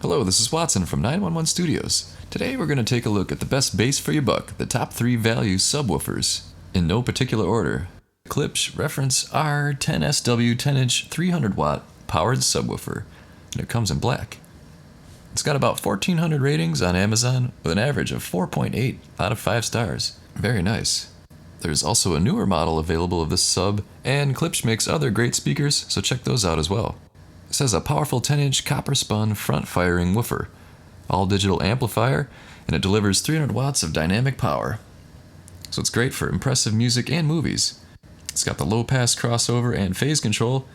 Hello, this is Watson from 911 Studios. Today we're going to take a look at the best bass for your buck, the top 3 value subwoofers, in no particular order. Klipsch reference R-10SW 10-inch 300 watt powered subwoofer, and it comes in black. It's got about 1,400 ratings on Amazon with an average of 4.8 out of 5 stars. Very nice. There's also a newer model available of this sub, and Klipsch makes other great speakers, so check those out as well. This has a powerful 10-inch copper spun front-firing woofer, all-digital amplifier, and it delivers 300 watts of dynamic power. So it's great for impressive music and movies. It's got the low-pass crossover and phase control,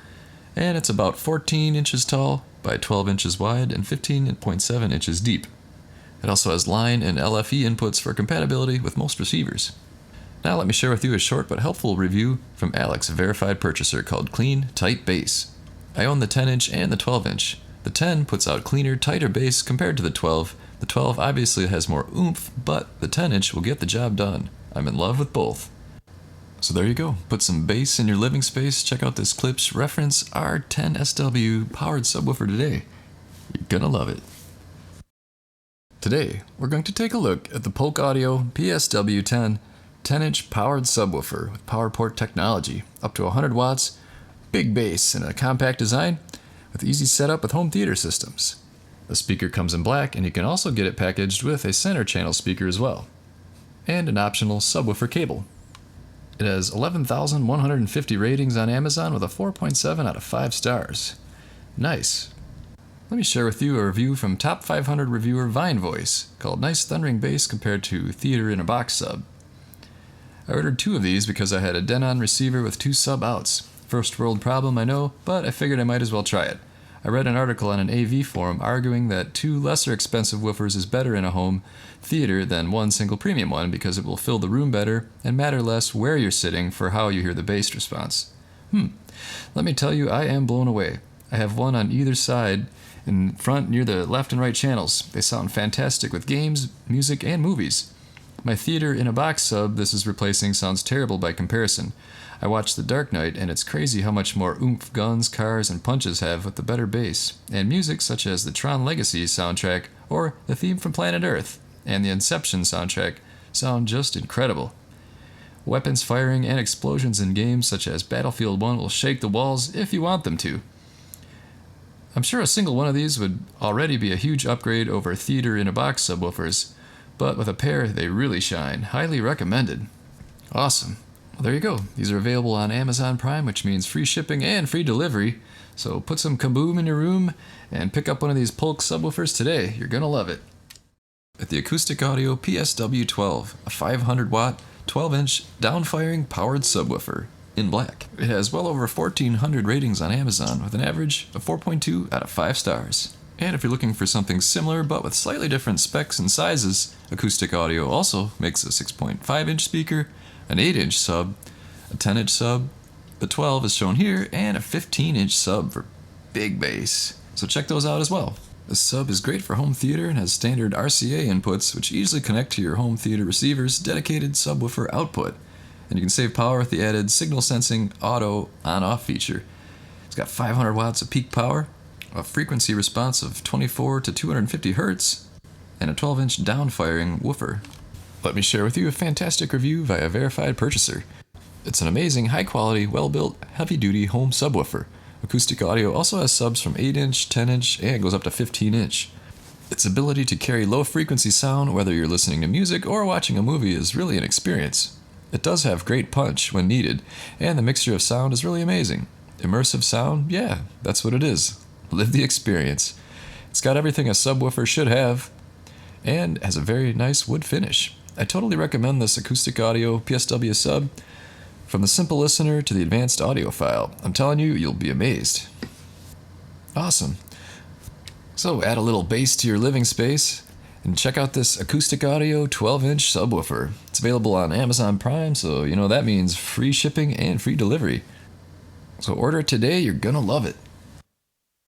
and it's about 14 inches tall by 12 inches wide and 15.7 inches deep. It also has line and LFE inputs for compatibility with most receivers. Now let me share with you a short but helpful review from Alex, a verified purchaser, called Clean, Tight Bass. I own the 10-inch and the 12-inch. The 10 puts out cleaner, tighter bass compared to the 12. The 12 obviously has more oomph, but the 10-inch will get the job done. I'm in love with both. So there you go. Put some bass in your living space. Check out this Klipsch reference R-10SW powered subwoofer today. You're gonna love it. Today, we're going to take a look at the Polk Audio PSW10 10-inch powered subwoofer with PowerPort technology, up to 100 watts, big bass, and a compact design with easy setup with home theater systems. The speaker comes in black, and you can also get it packaged with a center channel speaker as well, and an optional subwoofer cable. It has 11,150 ratings on Amazon with a 4.7 out of 5 stars. Nice. Let me share with you a review from top 500 reviewer Vine Voice called Nice Thundering Bass Compared to Theater in a Box Sub. I ordered 2 of these because I had a Denon receiver with 2 sub outs. First world problem, I know, but I figured I might as well try it. I read an article on an AV forum arguing that 2 lesser expensive woofers is better in a home theater than 1 single premium one because it will fill the room better and matter less where you're sitting for how you hear the bass response. Let me tell you, I am blown away. I have one on either side in front near the left and right channels. They sound fantastic with games, music, and movies. My theater in a box sub this is replacing sounds terrible by comparison. I watched The Dark Knight, and it's crazy how much more oomph guns, cars, and punches have with the better bass, and music such as the Tron Legacy soundtrack or the theme from Planet Earth and the Inception soundtrack sound just incredible. Weapons firing and explosions in games such as Battlefield 1 will shake the walls if you want them to. I'm sure a single one of these would already be a huge upgrade over theater in a box subwoofers, but with a pair they really shine. Highly recommended. Awesome. Well, there you go. These are available on Amazon Prime, which means free shipping and free delivery. So put some kaboom in your room and pick up one of these Polk subwoofers today. You're gonna love it. At the Acoustic Audio PSW-12, a 500 watt, 12-inch downfiring powered subwoofer in black. It has well over 1,400 ratings on Amazon with an average of 4.2 out of 5 stars. And if you're looking for something similar but with slightly different specs and sizes, Acoustic Audio also makes a 6.5-inch speaker, an 8-inch sub, a 10-inch sub, the 12 is shown here, and a 15-inch sub for big bass. So check those out as well. This sub is great for home theater and has standard RCA inputs which easily connect to your home theater receiver's dedicated subwoofer output. And you can save power with the added signal sensing auto on-off feature. It's got 500 watts of peak power, a frequency response of 24 to 250 Hertz, and a 12-inch downfiring woofer. Let me share with you a fantastic review via a verified purchaser. It's an amazing, high-quality, well-built, heavy-duty home subwoofer. Acoustic Audio also has subs from 8-inch, 10-inch, and goes up to 15-inch. Its ability to carry low-frequency sound, whether you're listening to music or watching a movie, is really an experience. It does have great punch when needed, and the mixture of sound is really amazing. Immersive sound? Yeah, that's what it is. Live the experience. It's got everything a subwoofer should have, and has a very nice wood finish. I totally recommend this Acoustic Audio PSW sub. From the simple listener to the advanced audiophile, I'm telling you, you'll be amazed. Awesome. So add a little bass to your living space and check out this Acoustic Audio 12-inch subwoofer. It's available on Amazon Prime, so that means free shipping and free delivery. So order it today, you're gonna love it.